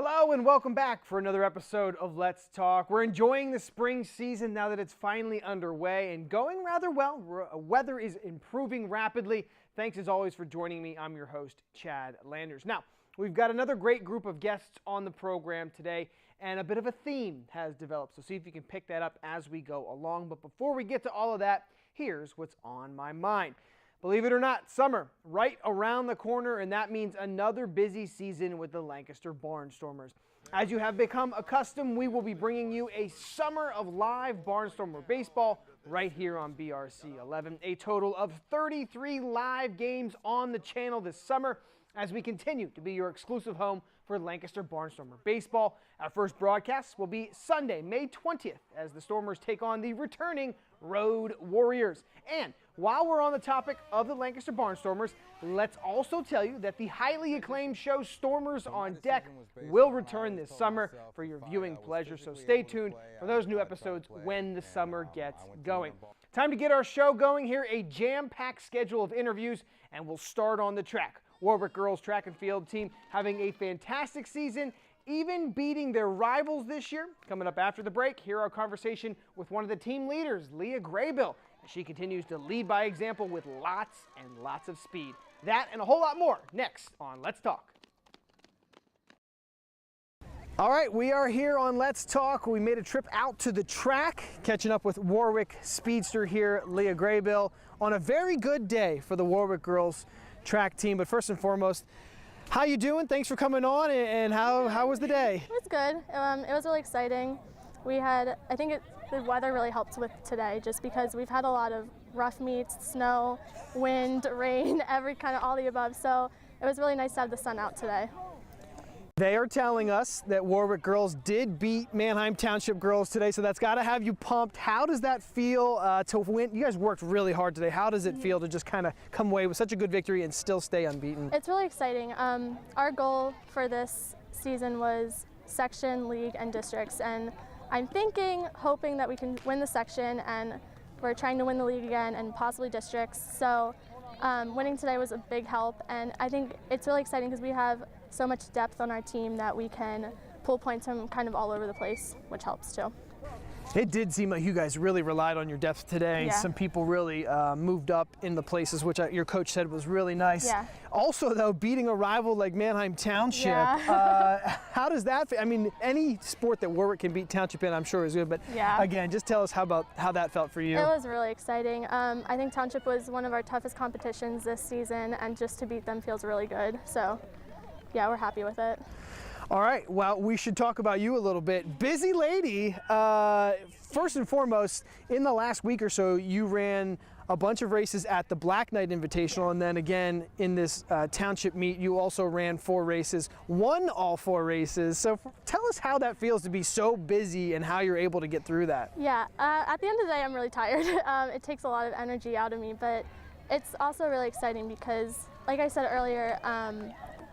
Hello and welcome back for another episode of Let's Talk. We're enjoying the spring season now that it's finally underway and going rather well. Weather is improving rapidly. Thanks as always for joining me. I'm your host, Chad Landers. Now, we've got another great group of guests on the program today, and a bit of a theme has developed. So see if you can pick that up as we go along. But before we get to all of that, here's what's on my mind. Believe it or not, summer right around the corner, and that means another busy season with the Lancaster Barnstormers. As you have become accustomed, we will be bringing you a summer of live Barnstormer baseball right here on BRC 11. A total of 33 live games on the channel this summer as we continue to be your exclusive home for Lancaster Barnstormer baseball. Our first broadcast will be Sunday, May 20th, as the Stormers take on the returning Road Warriors. And while we're on the topic of the Lancaster Barnstormers, let's also tell you that the highly acclaimed show Stormers on Deck will return this summer for your viewing pleasure. So stay tuned for those new episodes when the summer gets going. Time to get our show going here, a jam-packed schedule of interviews, and we'll start on the track. Warwick girls track and field team having a fantastic season, even beating their rivals this year. Coming up after the break, hear our conversation with one of the team leaders, Leah Graybill, as she continues to lead by example with lots and lots of speed. That and a whole lot more next on Let's Talk. All right, we are here on Let's Talk. We made a trip out to the track, catching up with Warwick speedster here, Leah Graybill, on a very good day for the Warwick girls track team. But first and foremost, how you doing? Thanks for coming on, and how was the day? It was good. It was really exciting. We had, the weather really helped with today just because we've had a lot of rough meets, snow, wind, rain, all the above. So it was really nice to have the sun out today. They are telling us that Warwick girls did beat Manheim Township girls today, so that's got to have you pumped. How does that feel to win? You guys worked really hard today. How does it feel to just kind of come away with such a good victory and still stay unbeaten? It's really exciting. Our goal for this season was section, league, and districts, and I'm hoping that we can win the section, and we're trying to win the league again and possibly districts. So winning today was a big help, and I think it's really exciting because we have so much depth on our team that we can pull points from kind of all over the place, which helps too. It did seem like you guys really relied on your depth today. Yeah. Some people really moved up in the places, which your coach said was really nice. Yeah. Also, though, beating a rival like Manheim Township, yeah. How does that feel? I mean, any sport that Warwick can beat Township in, I'm sure is good, but yeah. Again, just tell us how that felt for you. It was really exciting. I think Township was one of our toughest competitions this season, and just to beat them feels really good. So, yeah, we're happy with it. All right, well, we should talk about you a little bit. Busy lady. First and foremost, in the last week or so, you ran a bunch of races at the Black Knight Invitational, and then again in this township meet, you also ran 4 races, won all 4 races. So tell us how that feels to be so busy and how you're able to get through that. Yeah, at the end of the day, I'm really tired. It takes a lot of energy out of me, but it's also really exciting because, like I said earlier,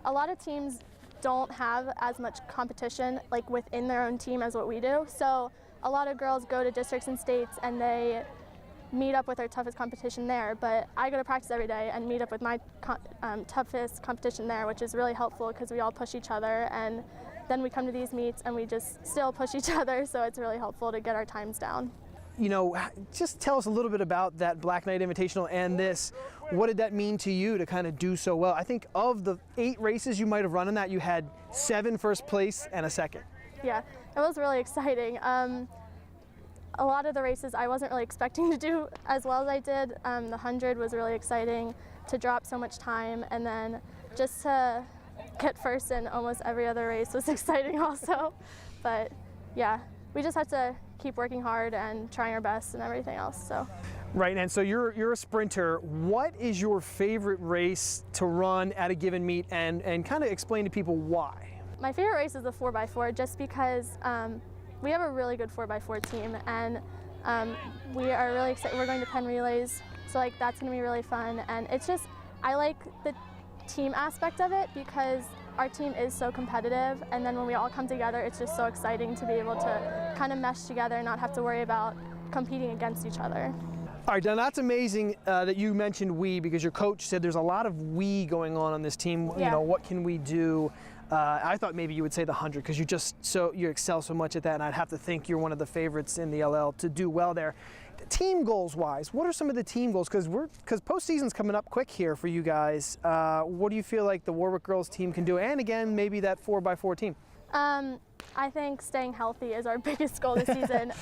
a lot of teams don't have as much competition like within their own team as what we do. So a lot of girls go to districts and states and they meet up with their toughest competition there, but I go to practice every day and meet up with my toughest competition there, which is really helpful because we all push each other, and then we come to these meets and we just still push each other, so it's really helpful to get our times down. You know, just tell us a little bit about that Black Knight Invitational and this. What did that mean to you to kind of do so well? I think of the 8 races you might have run in that, you had 7 first place and a second. Yeah, it was really exciting. A lot of the races I wasn't really expecting to do as well as I did. The 100 was really exciting to drop so much time, and then just to get first in almost every other race was exciting also. But yeah, we just have to keep working hard and trying our best and everything else. So. Right, and so you're a sprinter. What is your favorite race to run at a given meet, and kind of explain to people why? My favorite race is the 4x4 just because we have a really good 4x4 team, and we are really excited. We're going to Penn Relays, so that's going to be really fun. And it's just, I like the team aspect of it because our team is so competitive, and then when we all come together, it's just so exciting to be able to kind of mesh together and not have to worry about competing against each other. All right, now that's amazing that you mentioned we, because your coach said there's a lot of we going on this team. Yeah. You know, what can we do? I thought maybe you would say the 100 because you excel so much at that, and I'd have to think you're one of the favorites in the LL to do well there. Team goals wise, what are some of the team goals? Because postseason's coming up quick here for you guys. What do you feel like the Warwick girls team can do? And again, maybe that 4x4 team. I think staying healthy is our biggest goal this season.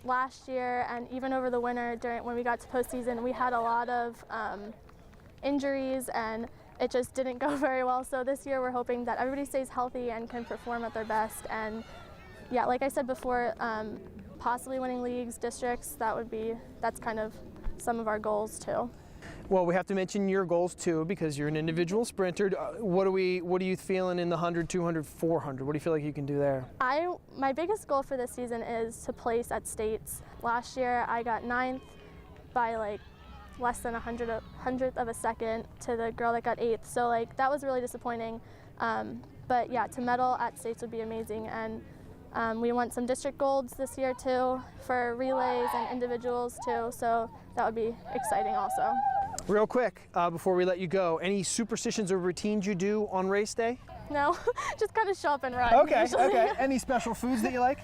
Last year and even over the winter when we got to postseason, we had a lot of injuries and it just didn't go very well. So this year we're hoping that everybody stays healthy and can perform at their best. And yeah, like I said before, possibly winning leagues, districts, that's kind of some of our goals too. Well, we have to mention your goals too, because you're an individual sprinter. What are you feeling in the 100, 200, 400? What do you feel like you can do there? My biggest goal for this season is to place at states. Last year I got 9th by like less than a hundredth of a second to the girl that got 8th. So like that was really disappointing. But yeah, to medal at states would be amazing. And we want some district golds this year too for relays and individuals too. So that would be exciting also. Real quick, before we let you go, any superstitions or routines you do on race day? No, just kind of show up and run. Okay, usually. okay. Any special foods that you like?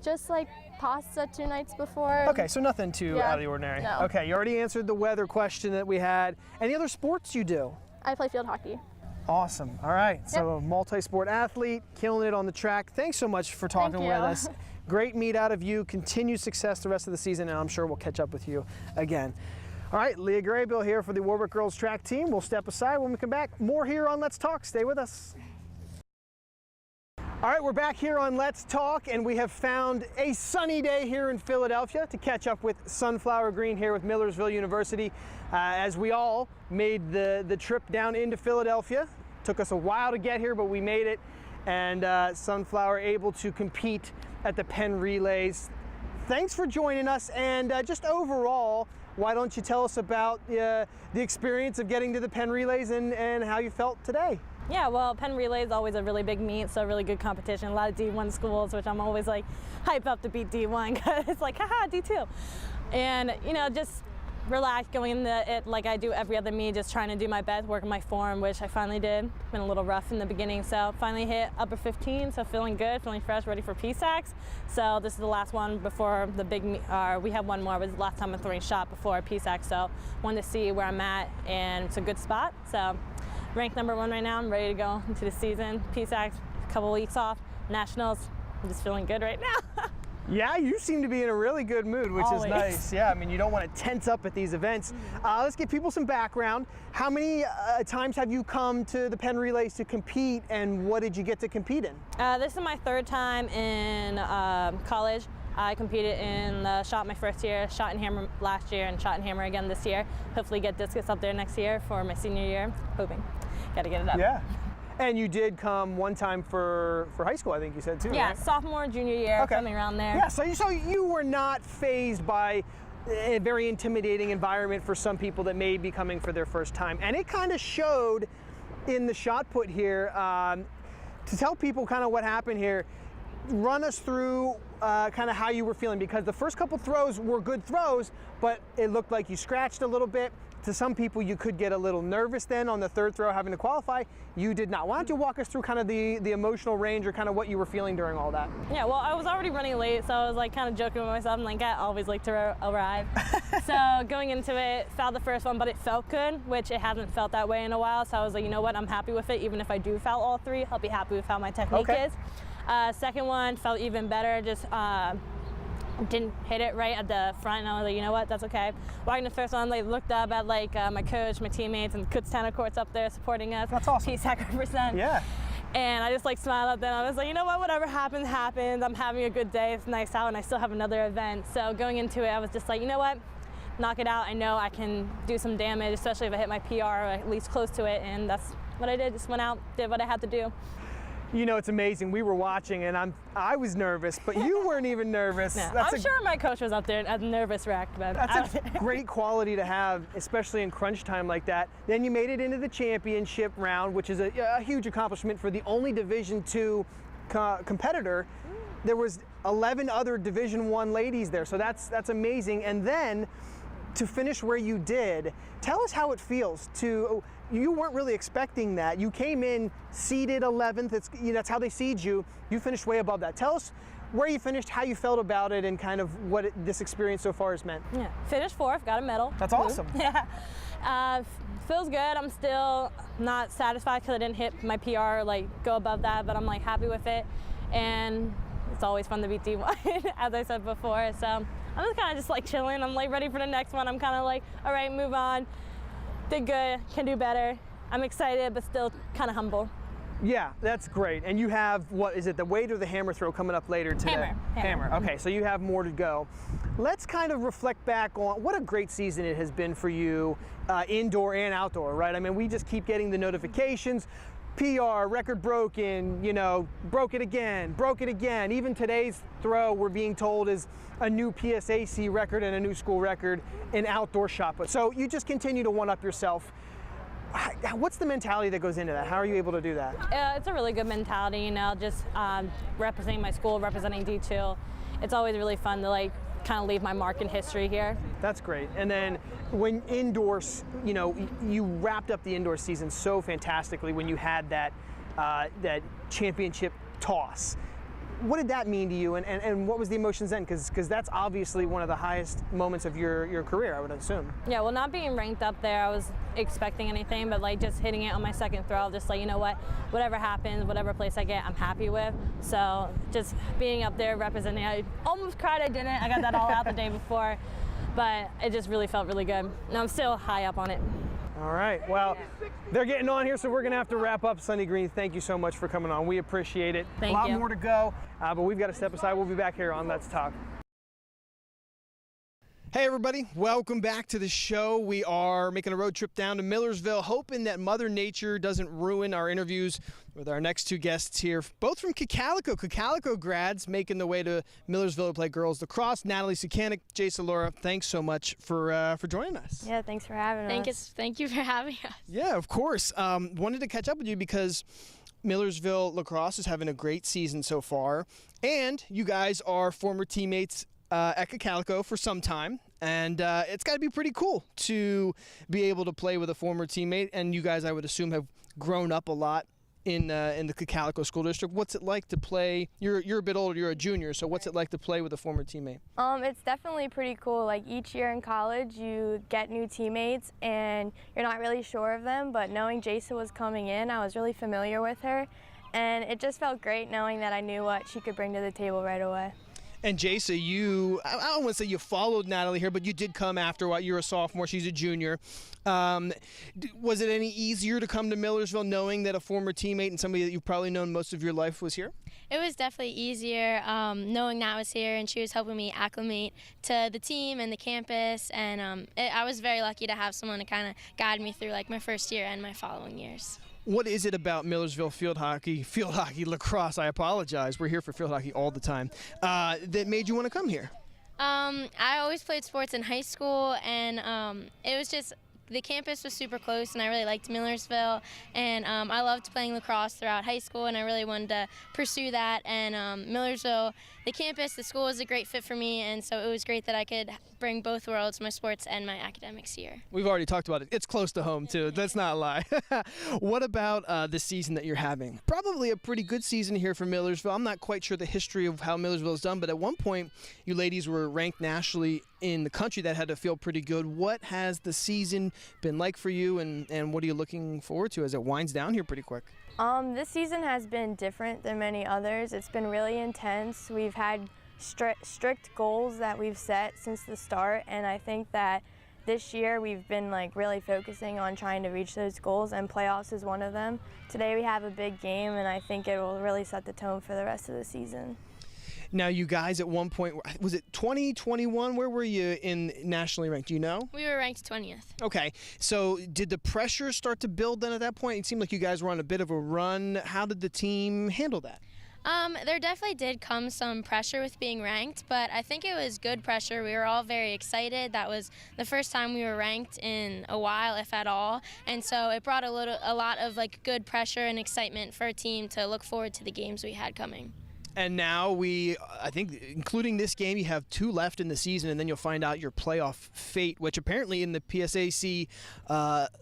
Just like pasta 2 nights before. Okay, so nothing too out of the ordinary. No. Okay, you already answered the weather question that we had. Any other sports you do? I play field hockey. Awesome. All right, so multi-sport athlete, killing it on the track. Thanks so much for talking with us. Great meet out of you. Continued success the rest of the season, and I'm sure we'll catch up with you again. All right, Leah Graybill here for the Warwick girls track team. We'll step aside when we come back. More here on Let's Talk. Stay with us. All right, we're back here on Let's Talk, and we have found a sunny day here in Philadelphia to catch up with Sunflower Green here with Millersville University. As we all made the trip down into Philadelphia. Took us a while to get here, but we made it, and Sunflower able to compete at the Penn Relays. Thanks for joining us, and just overall, why don't you tell us about the experience of getting to the Penn Relays and how you felt today? Yeah, well, Penn Relay is always a really big meet, so really good competition. A lot of D1 schools, which I'm always like hype up to beat D1 because it's like, haha, D2. And, you know, just relax going into it like I do every other meet, just trying to do my best, working my form, which I finally did. Been a little rough in the beginning, so finally hit upper 15, so feeling good, feeling fresh, ready for PSACs. So this is the last one before the big meet. We have one more, it was the last time I'm throwing shot before PSAC, so wanted to see where I'm at, and it's a good spot. So ranked number 1 right now, I'm ready to go into the season. PSACs, a couple weeks off, nationals, I'm just feeling good right now. Yeah, you seem to be in a really good mood, which Always. is nice. Yeah, I mean, you don't want to tense up at these events. Let's give people some background. How many times have you come to the Penn Relays to compete, and what did you get to compete in? This is my 3rd time in college. I competed in the shot my first year, shot and hammer last year, and shot and hammer again this year. Hopefully get discus up there next year for my senior year. Hoping. Got to get it up. Yeah. And you did come one time for high school, I think you said too, Yeah, right? sophomore, junior year, coming around there. Yeah, so you were not fazed by a very intimidating environment for some people that may be coming for their first time. And it kind of showed in the shot put here. To tell people kind of what happened here, run us through kind of how you were feeling, because the first couple throws were good throws, but it looked like you scratched a little bit. To some people, you could get a little nervous then on the 3rd throw having to qualify. You did not. Why don't you walk us through kind of the emotional range or kind of what you were feeling during all that? Yeah, well, I was already running late, so I was like kind of joking with myself. I'm like, I always like to arrive. So going into it, fouled the first one, but it felt good, which it hasn't felt that way in a while. So I was like, you know what, I'm happy with it. Even if I do foul all 3, I'll be happy with how my technique is. Second one felt even better, just didn't hit it right at the front, and I was like, you know what, that's okay. Walking the first one, like, looked up at like my coach, my teammates, and Kutztown courts up there supporting us. That's awesome. PSAC represent. Yeah. And I just like smiled at them. I was like, you know what, whatever happens, happens. I'm having a good day. It's nice out, and I still have another event. So going into it, I was just like, you know what, knock it out. I know I can do some damage, especially if I hit my PR or at least close to it. And that's what I did. Just went out, did what I had to do. You know, it's amazing. We were watching, and I was nervous, but you weren't even nervous. No, I'm sure my coach was up there as a nervous wreck. But that's a great quality to have, especially in crunch time like that. Then you made it into the championship round, which is a huge accomplishment for the only Division II competitor. There was 11 other Division I ladies there, so that's amazing. And then to finish where you did, tell us how it feels to, you weren't really expecting that. You came in seeded 11th, that's how they seed you. You finished way above that. Tell us where you finished, how you felt about it, and kind of what this experience so far has meant. Yeah, finished 4th, got a medal. That's awesome. Yeah, feels good. I'm still not satisfied because I didn't hit my PR, like go above that, but I'm like happy with it. And it's always fun to beat D1, as I said before. So I'm just kind of just like chilling. I'm like ready for the next one. I'm kind of like, all right, move on. Did good, can do better. I'm excited, but still kind of humble. Yeah, that's great. And you have, what is it, the weight or the hammer throw coming up later today? Hammer. Okay, so you have more to go. Let's kind of reflect back on what a great season it has been for you, indoor and outdoor, right? I mean, we just keep getting the notifications. PR, record broken, broke it again. Even today's throw, we're being told, is a new PSAC record and a new school record in outdoor shot put. So you just continue to one-up yourself. What's the mentality that goes into that? How are you able to do that? It's a really good mentality, just representing my school, representing D2. It's always really fun to like kind of leave my mark in history here. That's great. And then when indoors, you wrapped up the indoor season so fantastically when you had that championship toss. What did that mean to you, and what was the emotions then? Because that's obviously one of the highest moments of your career, I would assume. Yeah, well, not being ranked up there, I was expecting anything, but like just hitting it on my second throw, just like, whatever happens, whatever place I get, I'm happy with. So just being up there representing, I almost cried I didn't. I got that all out the day before, but it just really felt really good. And I'm still high up on it. All right, well, they're getting on here, so we're going to have to wrap up. Sunny Green, thank you so much for coming on. We appreciate it. Thank you. A lot more to go, but we've got to step aside. We'll be back here on Let's Talk. Hey everybody, welcome back to the show. We are making a road trip down to Millersville, hoping that Mother Nature doesn't ruin our interviews with our next two guests here, both from Cocalico grads making the way to Millersville to play girls lacrosse. Natalie Sukanik, Jason Laura, thanks so much for joining us. Yeah, thanks for having us. Thank you for having us. Yeah, of course. Wanted to catch up with you because Millersville lacrosse is having a great season so far, and you guys are former teammates at Cocalico for some time, and it's got to be pretty cool to be able to play with a former teammate. And you guys, I would assume, have grown up a lot in the Cocalico School District. What's it like to play? You're a bit older. You're a junior, so what's it like to play with a former teammate? It's definitely pretty cool. Like each year in college, you get new teammates, and you're not really sure of them. But knowing Jason was coming in, I was really familiar with her, and it just felt great knowing that I knew what she could bring to the table right away. And Jason, I don't want to say you followed Natalie here, but you did come after what you're a sophomore, she's a junior. Was it any easier to come to Millersville knowing that a former teammate and somebody that you've probably known most of your life was here? It was definitely easier knowing Nat was here, and she was helping me acclimate to the team and the campus, and I was very lucky to have someone to kind of guide me through like my first year and my following years. What is it about Millersville field hockey, lacrosse, I apologize, we're here for field hockey all the time, that made you want to come here? I always played sports in high school, and it was just, the campus was super close, and I really liked Millersville, and I loved playing lacrosse throughout high school, and I really wanted to pursue that. And Millersville, the campus, the school was a great fit for me, and so it was great that I could bring both worlds, my sports and my academics here. We've already talked about it. It's close to home, too. Let's not lie. What about the season that you're having? Probably a pretty good season here for Millersville. I'm not quite sure the history of how Millersville is done, but at one point, you ladies were ranked nationally in the country. That had to feel pretty good. What has the season been like for you, and what are you looking forward to as it winds down here pretty quick? This season has been different than many others. It's been really intense. We've had strict goals that we've set since the start, and I think that this year we've been like really focusing on trying to reach those goals, and playoffs is one of them. Today we have a big game, and I think it will really set the tone for the rest of the season. Now, you guys at one point, was it 2021? Where were you in nationally ranked? Do you know? We were ranked 20th. Okay. So did the pressure start to build then at that point? It seemed like you guys were on a bit of a run. How did the team handle that? There definitely did come some pressure with being ranked, but I think it was good pressure. We were all very excited. That was the first time we were ranked in a while, if at all, and so it brought a lot of like good pressure and excitement for a team to look forward to the games we had coming. And now I think, including this game, you have 2 left in the season, and then you'll find out your playoff fate, which apparently in the PSAC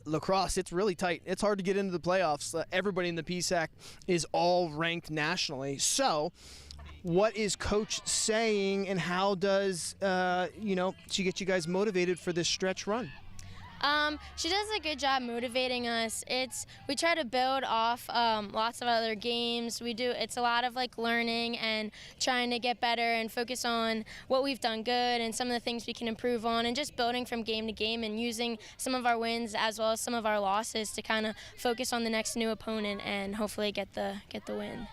lacrosse, it's really tight. It's hard to get into the playoffs. Everybody in the PSAC is all ranked nationally. So what is Coach saying, and how does, she get you guys motivated for this stretch run? She does a good job motivating us. We try to build off lots of other games. It's a lot of like learning and trying to get better and focus on what we've done good and some of the things we can improve on, and just building from game to game and using some of our wins as well as some of our losses to kind of focus on the next new opponent and hopefully get the win.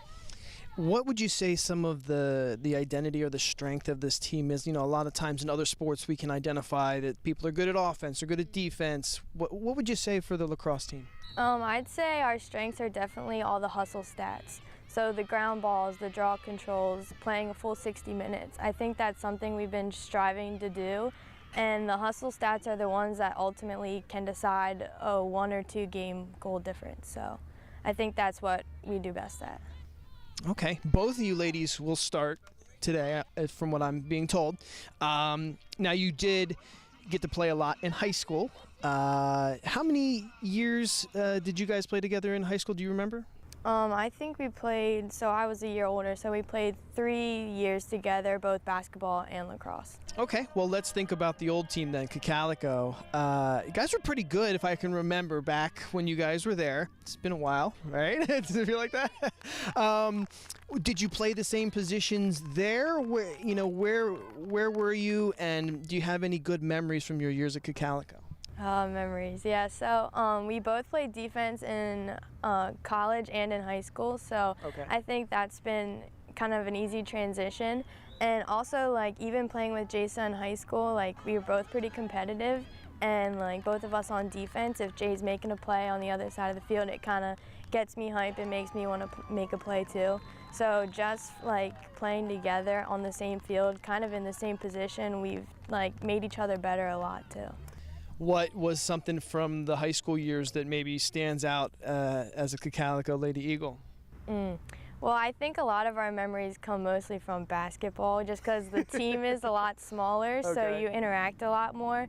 What would you say some of the identity or the strength of this team is? A lot of times in other sports we can identify that people are good at offense or good at defense. What would you say for the lacrosse team? I'd say our strengths are definitely all the hustle stats. So the ground balls, the draw controls, playing a full 60 minutes. I think that's something we've been striving to do. And the hustle stats are the ones that ultimately can decide a 1 or 2 game goal difference. So I think that's what we do best at. Okay, both of you ladies will start today, from what I'm being told. Now, you did get to play a lot in high school. How many years did you guys play together in high school? Do you remember? I think we played, so I was a year older, so we played 3 years together, both basketball and lacrosse. Okay, well, let's think about the old team then, Cocalico. You guys were pretty good, if I can remember, back when you guys were there. It's been a while, right? Does it feel like that? Did you play the same positions there? Where were you, and do you have any good memories from your years at Cocalico? Memories, yeah. So we both played defense in college and in high school, so okay. I think that's been kind of an easy transition. And also, like, even playing with Jaysa in high school, like, we were both pretty competitive, and like both of us on defense, if Jay's making a play on the other side of the field, it kind of gets me hype and makes me want to make a play too. So just like playing together on the same field, kind of in the same position, we've like made each other better a lot too. What was something from the high school years that maybe stands out as a Cocalico Lady Eagle? Well, I think a lot of our memories come mostly from basketball, just because the team is a lot smaller, okay. So you interact a lot more.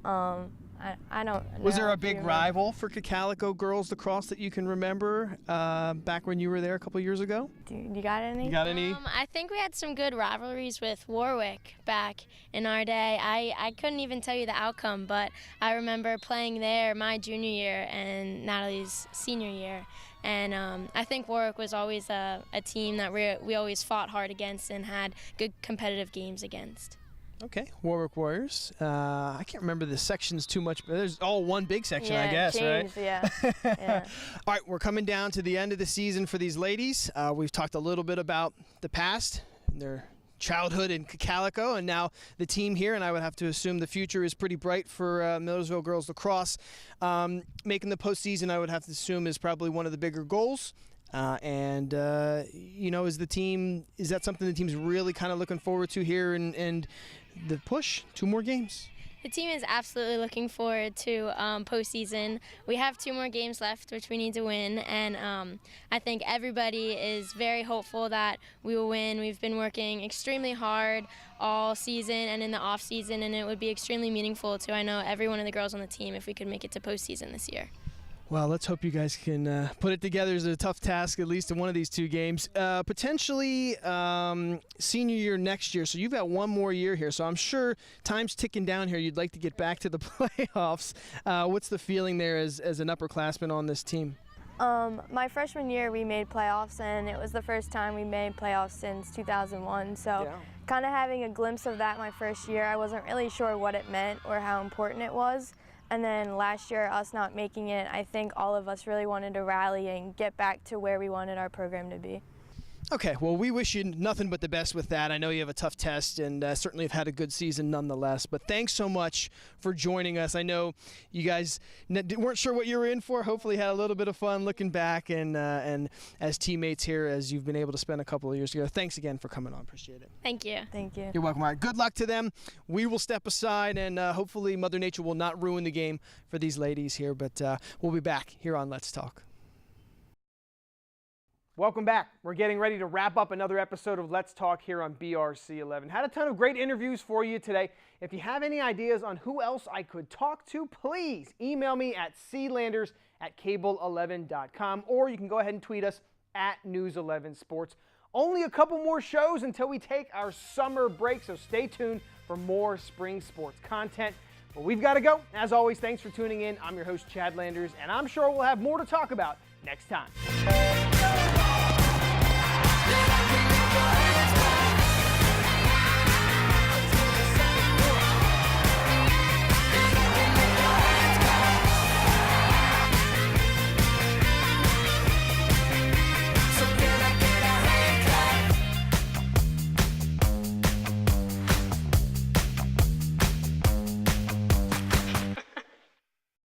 I don't know. Was there a big rival for Cocalico girls lacrosse that you can remember back when you were there a couple years ago? You got any? I think we had some good rivalries with Warwick back in our day. I couldn't even tell you the outcome, but I remember playing there my junior year and Natalie's senior year. And I think Warwick was always a team that we always fought hard against and had good competitive games against. Okay, Warwick Warriors. I can't remember the sections too much, but there's all one big section, I guess, changed, right? Yeah. All right, we're coming down to the end of the season for these ladies. We've talked a little bit about the past, their childhood in Cocalico, and now the team here, and I would have to assume the future is pretty bright for Millersville girls lacrosse. Making the postseason, I would have to assume, is probably one of the bigger goals. Is that something the team's really kind of looking forward to here and the push? 2 more games. The team is absolutely looking forward to postseason. We have 2 more games left, which we need to win, and I think everybody is very hopeful that we will win. We've been working extremely hard all season and in the off season, and it would be extremely meaningful to, I know, every one of the girls on the team if we could make it to postseason this year. Well, let's hope you guys can put it together. It's a tough task, at least in one of these 2 games. Potentially senior year next year, so you've got 1 more year here. So I'm sure time's ticking down here. You'd like to get back to the playoffs. What's the feeling there as an upperclassman on this team? My freshman year, we made playoffs, and it was the first time we made playoffs since 2001. So kind of having a glimpse of that my first year, I wasn't really sure what it meant or how important it was. And then last year, us not making it, I think all of us really wanted to rally and get back to where we wanted our program to be. Okay, well, we wish you nothing but the best with that. I know you have a tough test and certainly have had a good season nonetheless. But thanks so much for joining us. I know you guys weren't sure what you were in for. Hopefully had a little bit of fun looking back and as teammates here as you've been able to spend a couple of years together. Thanks again for coming on. Appreciate it. Thank you. Thank you. You're welcome. All right, good luck to them. We will step aside and hopefully Mother Nature will not ruin the game for these ladies here. But we'll be back here on Let's Talk. Welcome back. We're getting ready to wrap up another episode of Let's Talk here on BRC 11. Had a ton of great interviews for you today. If you have any ideas on who else I could talk to, please email me at clanders@cable11.com, or you can go ahead and tweet us at News11Sports. Only a couple more shows until we take our summer break, so stay tuned for more spring sports content. But we've got to go. As always, thanks for tuning in. I'm your host, Chad Landers, and I'm sure we'll have more to talk about next time.